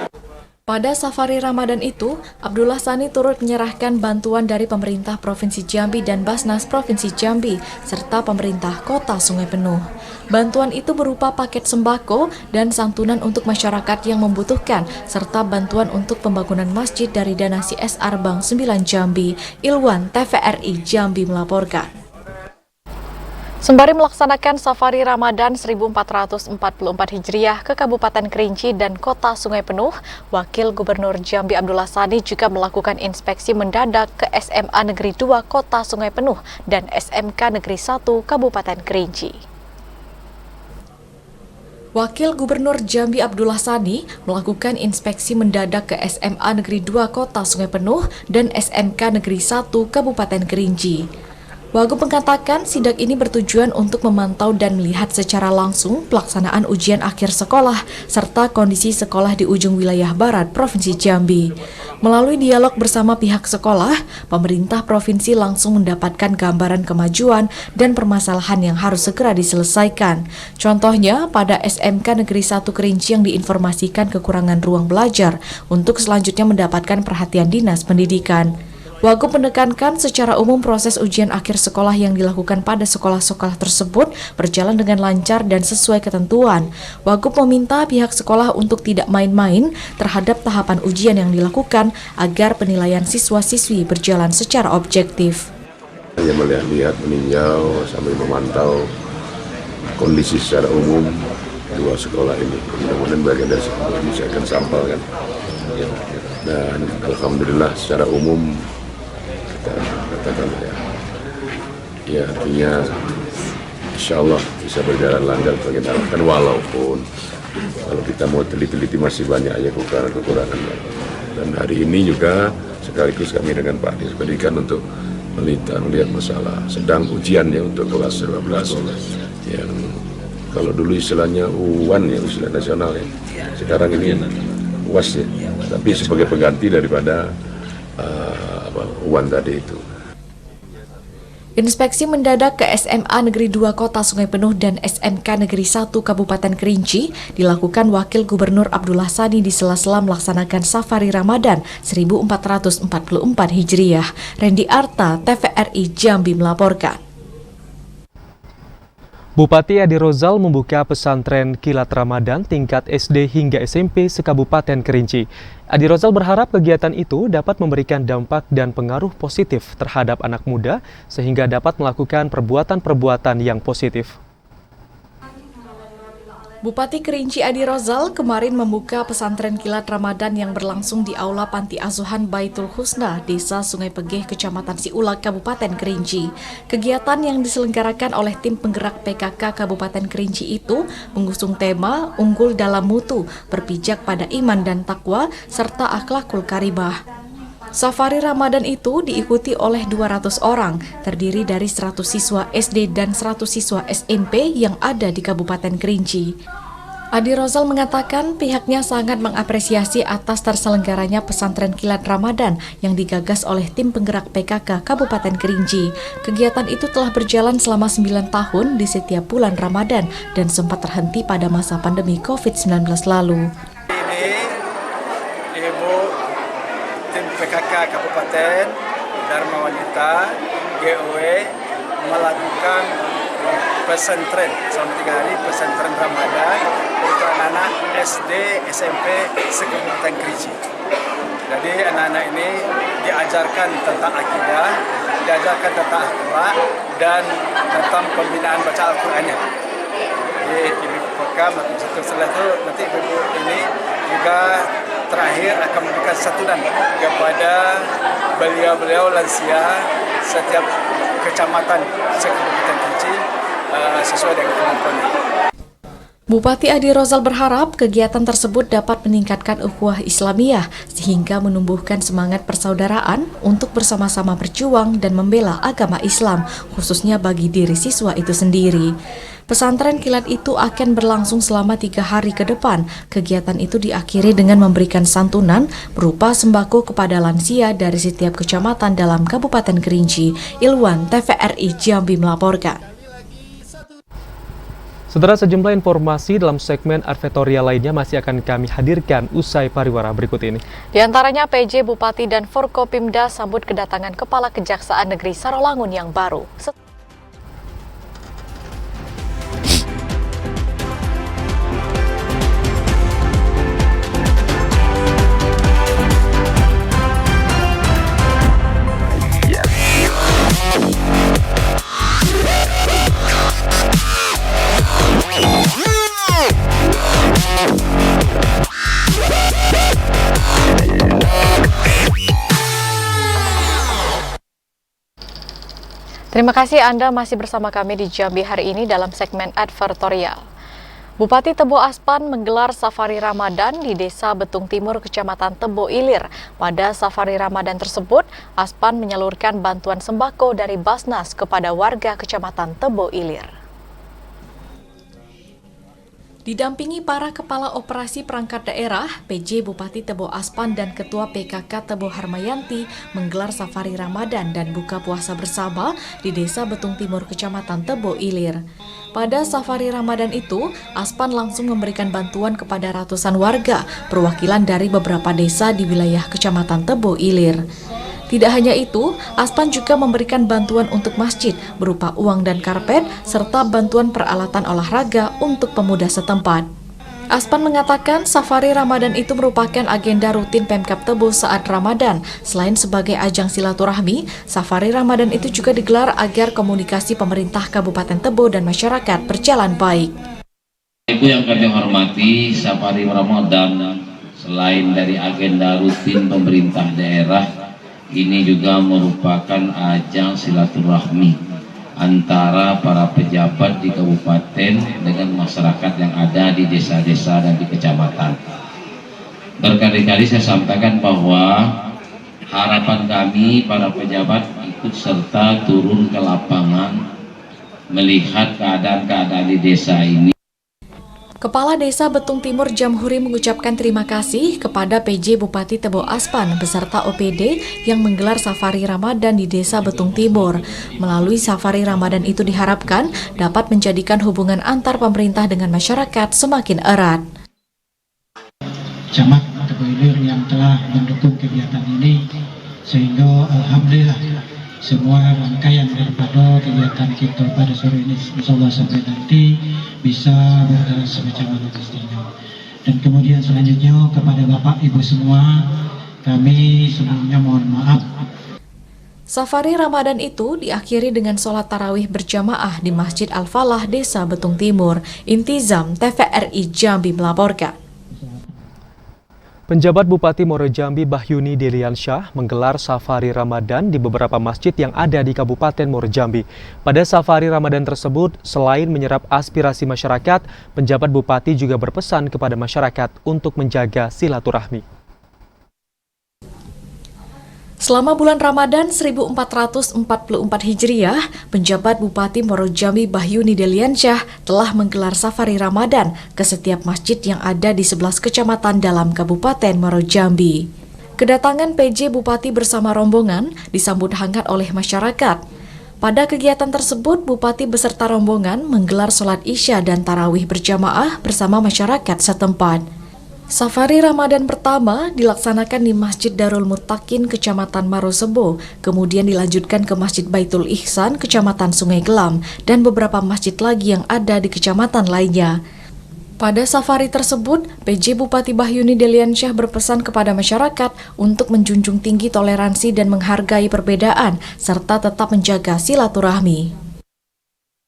Pada safari Ramadan itu, Abdullah Sani turut menyerahkan bantuan dari pemerintah Provinsi Jambi dan Basnas Provinsi Jambi, serta pemerintah Kota Sungai Penuh. Bantuan itu berupa paket sembako dan santunan untuk masyarakat yang membutuhkan, serta bantuan untuk pembangunan masjid dari dana CSR Bank 9 Jambi. Ilwan, TVRI Jambi melaporkan. Sembari melaksanakan safari Ramadan 1444 Hijriah ke Kabupaten Kerinci dan Kota Sungai Penuh, Wakil Gubernur Jambi Abdullah Sani juga melakukan inspeksi mendadak ke SMA Negeri 2 Kota Sungai Penuh dan SMK Negeri 1 Kabupaten Kerinci. Wakil Gubernur Jambi Abdullah Sani melakukan inspeksi mendadak ke SMA Negeri 2 Kota Sungai Penuh dan SMK Negeri 1 Kabupaten Kerinci. Wagub mengatakan sidak ini bertujuan untuk memantau dan melihat secara langsung pelaksanaan ujian akhir sekolah serta kondisi sekolah di ujung wilayah barat Provinsi Jambi. Melalui dialog bersama pihak sekolah, pemerintah provinsi langsung mendapatkan gambaran kemajuan dan permasalahan yang harus segera diselesaikan. Contohnya, pada SMK Negeri 1 Kerinci yang diinformasikan kekurangan ruang belajar untuk selanjutnya mendapatkan perhatian Dinas Pendidikan. Wagub menekankan secara umum proses ujian akhir sekolah yang dilakukan pada sekolah-sekolah tersebut berjalan dengan lancar dan sesuai ketentuan. Wagub meminta pihak sekolah untuk tidak main-main terhadap tahapan ujian yang dilakukan agar penilaian siswa-siswi berjalan secara objektif. Hanya melihat, meninjau sambil memantau kondisi secara umum dua sekolah ini. Mudah-mudahan bagian dari bisa akan sampel kan. Dan alhamdulillah secara umum katakan ya artinya insya Allah bisa berjalan lancar bagian harapan, walaupun kalau kita mau teliti masih banyak aja kekurangan. Dan hari ini juga sekaligus kami dengan Pak Dinas Pendidikan untuk melihat masalah sedang ujiannya untuk kelas 12 yang kalau dulu istilahnya UAN ya, ujian nasional ya, sekarang ini UAS ya, tapi sebagai pengganti daripada UAN tadi itu. Inspeksi mendadak ke SMA Negeri 2 Kota Sungai Penuh dan SMK Negeri 1 Kabupaten Kerinci dilakukan Wakil Gubernur Abdullah Sani di sela-sela melaksanakan Safari Ramadan 1444 Hijriah. Randy Arta, TVRI Jambi melaporkan. Bupati Adi Rozal membuka pesantren Kilat Ramadan tingkat SD hingga SMP se-Kabupaten Kerinci. Adi Rozal berharap kegiatan itu dapat memberikan dampak dan pengaruh positif terhadap anak muda sehingga dapat melakukan perbuatan-perbuatan yang positif. Bupati Kerinci Adi Rozal kemarin membuka pesantren Kilat Ramadan yang berlangsung di Aula Panti Asuhan Baitul Husna, Desa Sungai Pegeh, Kecamatan Siulak, Kabupaten Kerinci. Kegiatan yang diselenggarakan oleh tim penggerak PKK Kabupaten Kerinci itu mengusung tema Unggul Dalam Mutu, berpijak pada iman dan takwa, serta akhlakul karimah. Safari Ramadan itu diikuti oleh 200 orang, terdiri dari 100 siswa SD dan 100 siswa SMP yang ada di Kabupaten Kerinci. Adi Rozal mengatakan pihaknya sangat mengapresiasi atas terselenggaranya pesantren Kilat Ramadan yang digagas oleh tim penggerak PKK Kabupaten Kerinci. Kegiatan itu telah berjalan selama 9 tahun di setiap bulan Ramadan dan sempat terhenti pada masa pandemi COVID-19 lalu. PKK Kabupaten Dharma Wanita GOW melakukan pesantren selama 3 hari pesantren Ramadan untuk anak-anak SD, SMP se-Kabupaten Kerinci. Jadi anak-anak ini diajarkan tentang akidah, diajarkan tentang akhlak dan tentang pembinaan baca Al-Qur'annya. Jadi Ibu Program setelah itu nanti Ibu ini juga terakhir akan memberikan santunan kepada beliau-beliau lansia setiap kecamatan se-Kabupaten Kerinci sesuai dengan kemampuannya. Bupati Adi Rozal berharap kegiatan tersebut dapat meningkatkan ukhuwah Islamiyah sehingga menumbuhkan semangat persaudaraan untuk bersama-sama berjuang dan membela agama Islam, khususnya bagi diri siswa itu sendiri. Pesantren kilat itu akan berlangsung selama 3 hari ke depan. Kegiatan itu diakhiri dengan memberikan santunan berupa sembako kepada lansia dari setiap kecamatan dalam Kabupaten Kerinci. Ilwan, TVRI Jambi melaporkan. Saudara, sejumlah informasi dalam segmen advertorial lainnya masih akan kami hadirkan usai pariwara berikut ini. Di antaranya PJ Bupati dan Forkopimda sambut kedatangan Kepala Kejaksaan Negeri Sarolangun yang baru. Terima kasih Anda masih bersama kami di Jambi hari ini dalam segmen advertorial. Bupati Tebo Aspan menggelar Safari Ramadan di Desa Betung Timur, Kecamatan Tebo Ilir. Pada Safari Ramadan tersebut, Aspan menyalurkan bantuan sembako dari Basnas kepada warga Kecamatan Tebo Ilir. Didampingi para kepala operasi perangkat daerah, PJ Bupati Tebo Aspan dan Ketua PKK Tebo Harmayanti menggelar Safari Ramadan dan buka puasa bersama di Desa Betung Timur, Kecamatan Tebo Ilir. Pada Safari Ramadan itu, Aspan langsung memberikan bantuan kepada ratusan warga, perwakilan dari beberapa desa di wilayah Kecamatan Tebo Ilir. Tidak hanya itu, Aspan juga memberikan bantuan untuk masjid berupa uang dan karpet, serta bantuan peralatan olahraga untuk pemuda setempat. Aspan mengatakan Safari Ramadan itu merupakan agenda rutin Pemkab Tebo saat Ramadan. Selain sebagai ajang silaturahmi, Safari Ramadan itu juga digelar agar komunikasi pemerintah Kabupaten Tebo dan masyarakat berjalan baik. Ibu yang kami hormati, Safari Ramadan selain dari agenda rutin pemerintah daerah, ini juga merupakan ajang silaturahmi antara para pejabat di kabupaten dengan masyarakat yang ada di desa-desa dan di kecamatan. Berkali-kali saya sampaikan bahwa harapan kami para pejabat ikut serta turun ke lapangan melihat keadaan-keadaan di desa ini. Kepala Desa Betung Timur Jamhuri mengucapkan terima kasih kepada PJ Bupati Tebo Aspan beserta OPD yang menggelar safari Ramadan di Desa Betung Timur. Melalui safari Ramadan itu diharapkan dapat menjadikan hubungan antar pemerintah dengan masyarakat semakin erat. Camat Tebo Ilir yang telah mendukung kegiatan ini, sehingga alhamdulillah semua rangkaian daripada kegiatan kita pada sore ini insyaallah sampai nanti bisa berjalan semacam mana mestinya. Dan kemudian selanjutnya kepada Bapak Ibu semua, kami sebelumnya mohon maaf. Safari Ramadan itu diakhiri dengan sholat tarawih berjamaah di Masjid Al-Falah Desa Betung Timur. Intizam TVRI Jambi melaporkan. Penjabat Bupati Muaro Jambi Bahyuni Deliansyah menggelar safari Ramadan di beberapa masjid yang ada di Kabupaten Muaro Jambi. Pada safari Ramadan tersebut, selain menyerap aspirasi masyarakat, penjabat Bupati juga berpesan kepada masyarakat untuk menjaga silaturahmi. Selama bulan Ramadan 1444 Hijriah, penjabat Bupati Muaro Jambi Bahyuni Deliansyah telah menggelar safari Ramadan ke setiap masjid yang ada di 11 kecamatan dalam Kabupaten Muaro Jambi. Kedatangan PJ Bupati bersama rombongan disambut hangat oleh masyarakat. Pada kegiatan tersebut, Bupati beserta rombongan menggelar sholat Isya dan tarawih berjamaah bersama masyarakat setempat. Safari Ramadan pertama dilaksanakan di Masjid Darul Muttaqin, Kecamatan Marosebo, kemudian dilanjutkan ke Masjid Baitul Ihsan, Kecamatan Sungai Gelam, dan beberapa masjid lagi yang ada di kecamatan lainnya. Pada safari tersebut, PJ Bupati Bahyuni Deliansyah berpesan kepada masyarakat untuk menjunjung tinggi toleransi dan menghargai perbedaan, serta tetap menjaga silaturahmi.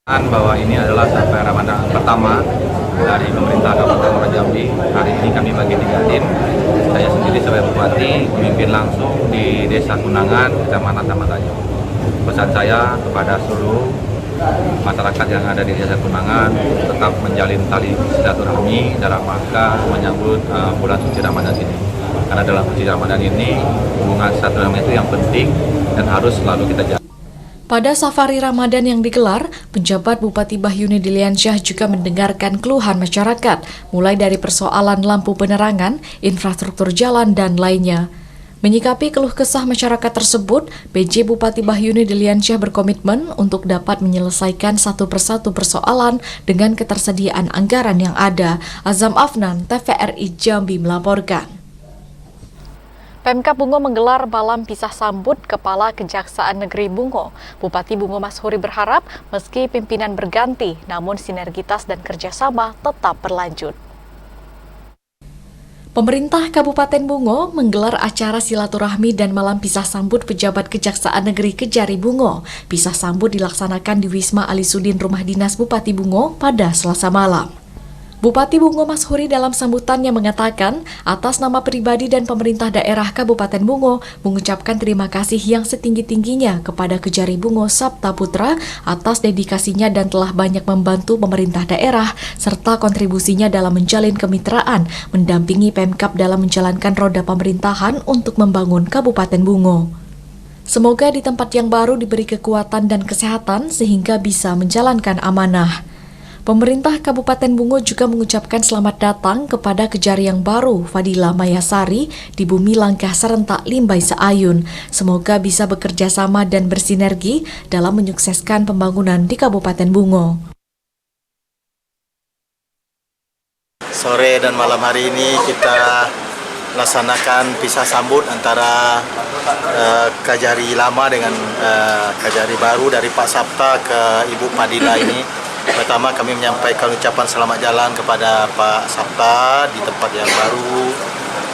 Bahwa ini adalah safari Ramadan pertama dari pemerintah Kabupaten Muaro Jambi. Hari ini kami bagi 3 tim. Saya sendiri sebagai Bupati memimpin langsung di Desa Kunangan, Kecamatan Tamantanyo. Pesan saya kepada seluruh masyarakat yang ada di Desa Kunangan tetap menjalin tali silaturahmi dalam rangka menyambut bulan suci Ramadan ini. Karena dalam suci Ramadan ini hubungan silaturahmi itu yang penting dan harus selalu kita jaga. Pada safari Ramadan yang digelar, penjabat Bupati Bahyuni Deliansyah juga mendengarkan keluhan masyarakat, mulai dari persoalan lampu penerangan, infrastruktur jalan, dan lainnya. Menyikapi keluh kesah masyarakat tersebut, PJ Bupati Bahyuni Deliansyah berkomitmen untuk dapat menyelesaikan satu persatu persoalan dengan ketersediaan anggaran yang ada. Azam Afnan, TVRI Jambi melaporkan. Pemkab Bungo menggelar malam pisah sambut Kepala Kejaksaan Negeri Bungo. Bupati Bungo Mashuri berharap meski pimpinan berganti, namun sinergitas dan kerjasama tetap berlanjut. Pemerintah Kabupaten Bungo menggelar acara silaturahmi dan malam pisah sambut pejabat Kejaksaan Negeri Kejari Bungo. Pisah sambut dilaksanakan di Wisma Alisudin Rumah Dinas Bupati Bungo pada Selasa malam. Bupati Bungo Mashuri dalam sambutannya mengatakan, atas nama pribadi dan pemerintah daerah Kabupaten Bungo mengucapkan terima kasih yang setinggi-tingginya kepada Kejari Bungo Sabta Putra atas dedikasinya dan telah banyak membantu pemerintah daerah serta kontribusinya dalam menjalin kemitraan, mendampingi Pemkab dalam menjalankan roda pemerintahan untuk membangun Kabupaten Bungo. Semoga di tempat yang baru diberi kekuatan dan kesehatan sehingga bisa menjalankan amanah. Pemerintah Kabupaten Bungo juga mengucapkan selamat datang kepada Kejari yang baru, Fadila Mayasari, di Bumi Langkah Serentak Limbai Seayun. Semoga bisa bekerja sama dan bersinergi dalam menyukseskan pembangunan di Kabupaten Bungo. Sore dan malam hari ini kita laksanakan pisah sambut antara Kejari lama dengan Kejari baru dari Pak Sabta ke Ibu Fadila ini. Pertama kami menyampaikan ucapan selamat jalan kepada Pak Sabta di tempat yang baru.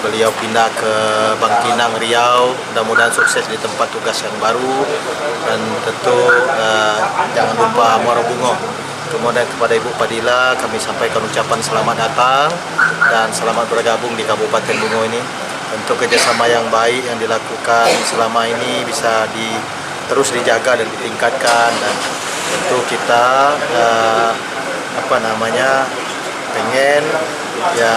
Beliau pindah ke Bangkinang, Riau. Mudah-mudahan sukses di tempat tugas yang baru. Dan tentu jangan lupa Muaro Bungo. Kemudian kepada Ibu Fadila kami sampaikan ucapan selamat datang dan selamat bergabung di Kabupaten Bungo ini. Untuk kerjasama yang baik yang dilakukan selama ini bisa terus dijaga dan ditingkatkan, dan tentu kita pengen ya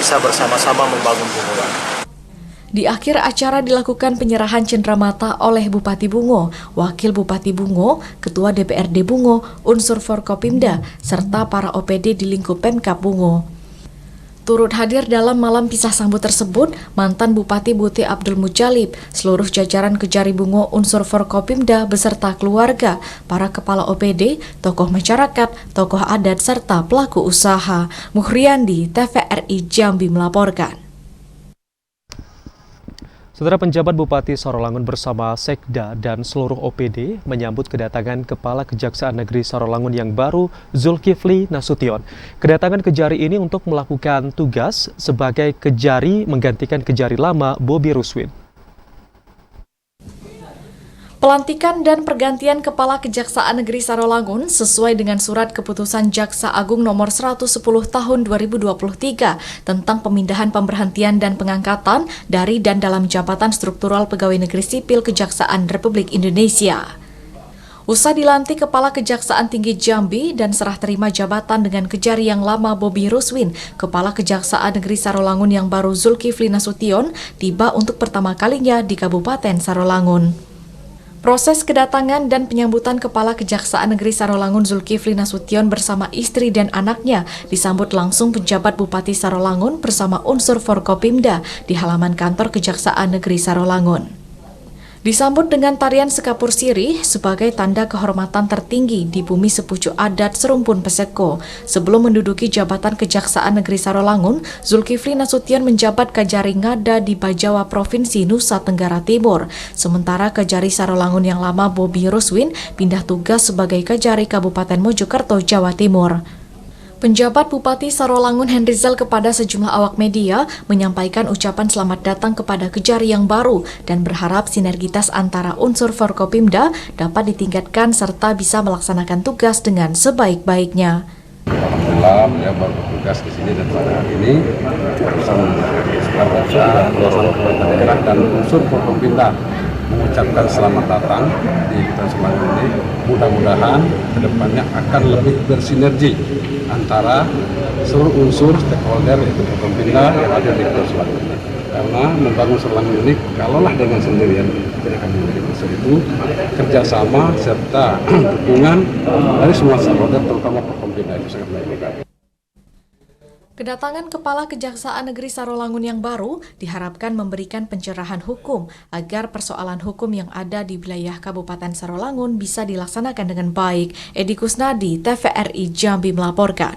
bisa bersama-sama membangun Bungo. Di akhir acara dilakukan penyerahan cenderamata oleh Bupati Bungo, Wakil Bupati Bungo, Ketua DPRD Bungo, unsur Forkopimda, serta para OPD di lingkup Pemkab Bungo. Turut hadir dalam malam pisah sambut tersebut, mantan Bupati Buti Abdul Mujallib, seluruh jajaran Kejari Bungo unsur Forkopimda beserta keluarga, para kepala OPD, tokoh masyarakat, tokoh adat, serta pelaku usaha. Muhriandi, TVRI Jambi melaporkan. Saudara, penjabat Bupati Sarolangun bersama Sekda dan seluruh OPD menyambut kedatangan Kepala Kejaksaan Negeri Sarolangun yang baru, Zulkifli Nasution. Kedatangan Kejari ini untuk melakukan tugas sebagai Kejari menggantikan Kejari lama Bobi Ruswin. Pelantikan dan pergantian Kepala Kejaksaan Negeri Sarolangun sesuai dengan Surat Keputusan Jaksa Agung Nomor 110 Tahun 2023 tentang pemindahan, pemberhentian, dan pengangkatan dari dan dalam jabatan struktural pegawai negeri sipil Kejaksaan Republik Indonesia. Usai dilantik Kepala Kejaksaan Tinggi Jambi dan serah terima jabatan dengan Kejari yang lama Bobi Ruswin, Kepala Kejaksaan Negeri Sarolangun yang baru Zulkifli Nasution tiba untuk pertama kalinya di Kabupaten Sarolangun. Proses kedatangan dan penyambutan Kepala Kejaksaan Negeri Sarolangun Zulkifli Nasution bersama istri dan anaknya disambut langsung penjabat Bupati Sarolangun bersama unsur Forkopimda di halaman kantor Kejaksaan Negeri Sarolangun. Disambut dengan tarian sekapur sirih sebagai tanda kehormatan tertinggi di bumi sepucuk adat Serumpun Peseko. Sebelum menduduki jabatan Kejaksaan Negeri Sarolangun, Zulkifli Nasution menjabat Kejari Ngada di Bajawa Provinsi Nusa Tenggara Timur. Sementara Kejari Sarolangun yang lama Bobi Ruswin pindah tugas sebagai Kejari Kabupaten Mojokerto, Jawa Timur. Penjabat Bupati Sarolangun Henrizal kepada sejumlah awak media menyampaikan ucapan selamat datang kepada Kejari yang baru dan berharap sinergitas antara unsur Forkopimda dapat ditingkatkan serta bisa melaksanakan tugas dengan sebaik-baiknya. Alhamdulillah beliau baru bertugas di sini dan pada hari ini bersama pemerintah daerah dan unsur Forkopimda mengucapkan selamat datang di Kota Sarolangun ini. Mudah-mudahan kedepannya akan lebih bersinergi antara seluruh unsur stakeholder yaitu Forkopimda yang ada di Kota Sarolangun ini. Karena membangun Sarolangun ini kalaulah dengan sendirian tidak akan menjadi unsur itu kerjasama serta dukungan dari semua stakeholder terutama Forkopimda itu sangat diperlukan. Kedatangan Kepala Kejaksaan Negeri Sarolangun yang baru diharapkan memberikan pencerahan hukum agar persoalan hukum yang ada di wilayah Kabupaten Sarolangun bisa dilaksanakan dengan baik. Edi Kusnadi, TVRI Jambi melaporkan.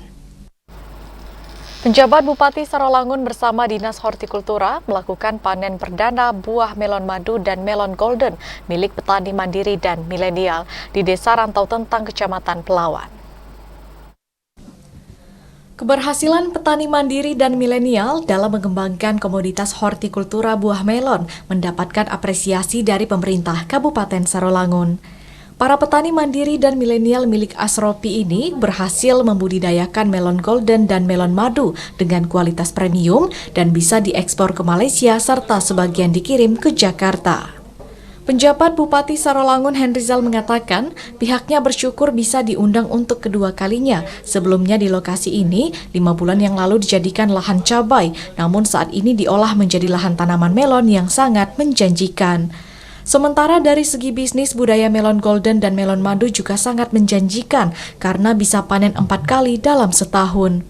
Penjabat Bupati Sarolangun bersama Dinas Hortikultura melakukan panen perdana buah melon madu dan melon golden milik petani mandiri dan milenial di Desa Rantau Tentang, Kecamatan Pelawan. Keberhasilan petani mandiri dan milenial dalam mengembangkan komoditas hortikultura buah melon mendapatkan apresiasi dari pemerintah Kabupaten Sarolangun. Para petani mandiri dan milenial milik Asropi ini berhasil membudidayakan melon golden dan melon madu dengan kualitas premium dan bisa diekspor ke Malaysia serta sebagian dikirim ke Jakarta. Penjabat Bupati Sarolangun Henrizal mengatakan pihaknya bersyukur bisa diundang untuk kedua kalinya. Sebelumnya di lokasi ini 5 bulan yang lalu dijadikan lahan cabai, namun saat ini diolah menjadi lahan tanaman melon yang sangat menjanjikan. Sementara dari segi bisnis, budaya melon golden dan melon madu juga sangat menjanjikan karena bisa panen 4 kali dalam setahun.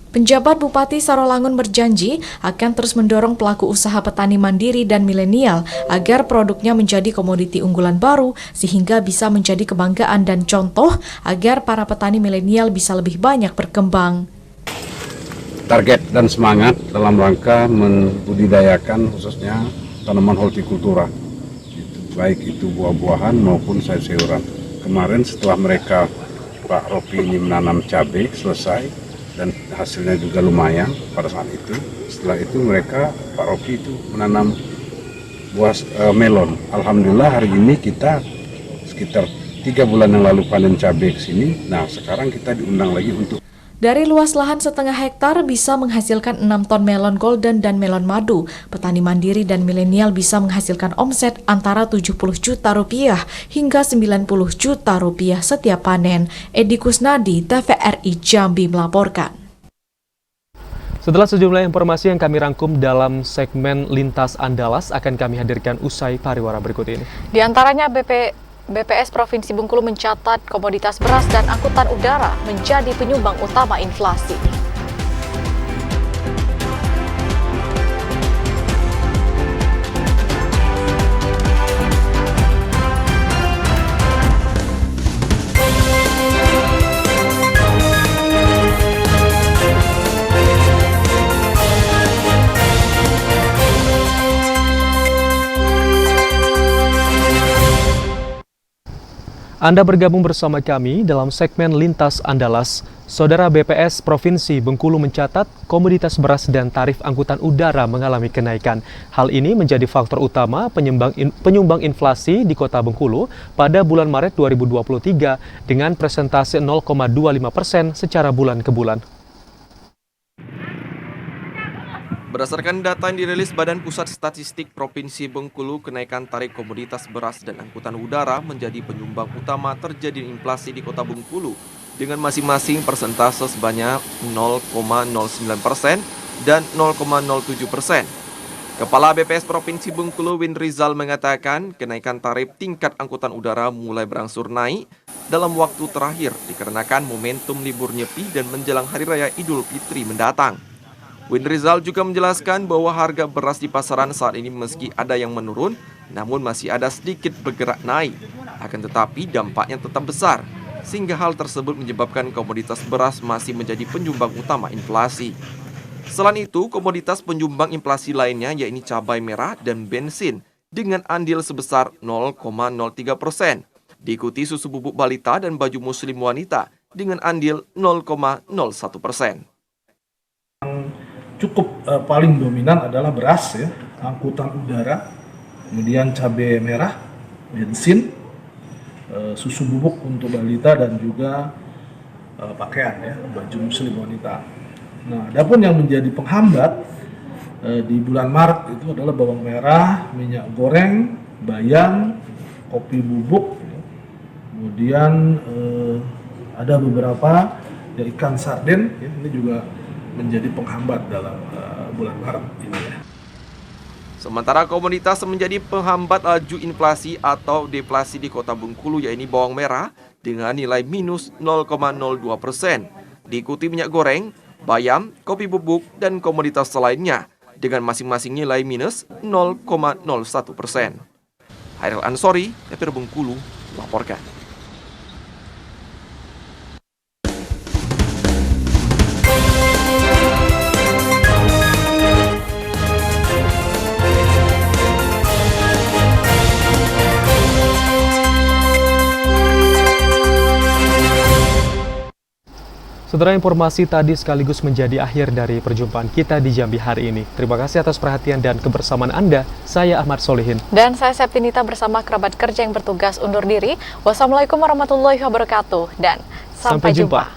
Penjabat Bupati Sarolangun berjanji akan terus mendorong pelaku usaha petani mandiri dan milenial agar produknya menjadi komoditi unggulan baru sehingga bisa menjadi kebanggaan dan contoh agar para petani milenial bisa lebih banyak berkembang. Target dan semangat dalam rangka membudidayakan khususnya tanaman hortikultura, baik itu buah-buahan maupun sayur-sayuran. Kemarin setelah mereka Pak Ropi ini menanam cabai selesai, dan hasilnya juga lumayan pada saat itu. Setelah itu mereka, Pak Ropi itu menanam buah melon. Alhamdulillah hari ini kita sekitar 3 bulan yang lalu panen cabai ke sini. Nah sekarang kita diundang lagi untuk Dari luas lahan setengah hektar bisa menghasilkan 6 ton melon golden dan melon madu. Petani mandiri dan milenial bisa menghasilkan omset antara 70 juta rupiah hingga 90 juta rupiah setiap panen. Edi Kusnadi, TVRI Jambi melaporkan. Setelah sejumlah informasi yang kami rangkum dalam segmen Lintas Andalas akan kami hadirkan usai pariwara berikut ini. Di antaranya BPS Provinsi Bengkulu mencatat komoditas beras dan angkutan udara menjadi penyumbang utama inflasi. Anda bergabung bersama kami dalam segmen Lintas Andalas. Saudara, BPS Provinsi Bengkulu mencatat komoditas beras dan tarif angkutan udara mengalami kenaikan. Hal ini menjadi faktor utama penyumbang inflasi di Kota Bengkulu pada bulan Maret 2023 dengan persentase 0,25% secara bulan ke bulan. Berdasarkan data yang dirilis Badan Pusat Statistik Provinsi Bengkulu, kenaikan tarif komoditas beras dan angkutan udara menjadi penyumbang utama terjadi inflasi di Kota Bengkulu dengan masing-masing persentase sebanyak 0,09% dan 0,07%. Kepala BPS Provinsi Bengkulu Win Rizal mengatakan kenaikan tarif tingkat angkutan udara mulai berangsur naik dalam waktu terakhir dikarenakan momentum libur Nyepi dan menjelang Hari Raya Idul Fitri mendatang. Win Rizal juga menjelaskan bahwa harga beras di pasaran saat ini meski ada yang menurun, namun masih ada sedikit bergerak naik. Akan tetapi dampaknya tetap besar, sehingga hal tersebut menyebabkan komoditas beras masih menjadi penyumbang utama inflasi. Selain itu, komoditas penyumbang inflasi lainnya yaitu cabai merah dan bensin dengan andil sebesar 0,03%. Diikuti susu bubuk balita dan baju muslim wanita dengan andil 0,01%. Cukup paling dominan adalah beras ya, angkutan udara, kemudian cabai merah, bensin, susu bubuk untuk balita dan juga pakaian ya, baju muslim wanita. Nah, adapun yang menjadi penghambat di bulan Maret itu adalah bawang merah, minyak goreng, bayam, kopi bubuk, ya. Kemudian ada beberapa ya, ikan sarden ya, ini juga menjadi penghambat dalam bulan Maret ini ya. Sementara komoditas menjadi penghambat laju inflasi atau deflasi di Kota Bengkulu yaitu bawang merah dengan nilai minus 0,02%. Diikuti minyak goreng, bayam, kopi bubuk, dan komoditas lainnya dengan masing-masing nilai minus 0,01%. Hairil Ansori, TVRI Bengkulu, melaporkan. Saudara, informasi tadi sekaligus menjadi akhir dari perjumpaan kita di Jambi hari ini. Terima kasih atas perhatian dan kebersamaan Anda. Saya Ahmad Solihin. Dan saya Septinita bersama kerabat kerja yang bertugas undur diri. Wassalamualaikum warahmatullahi wabarakatuh. Dan sampai jumpa.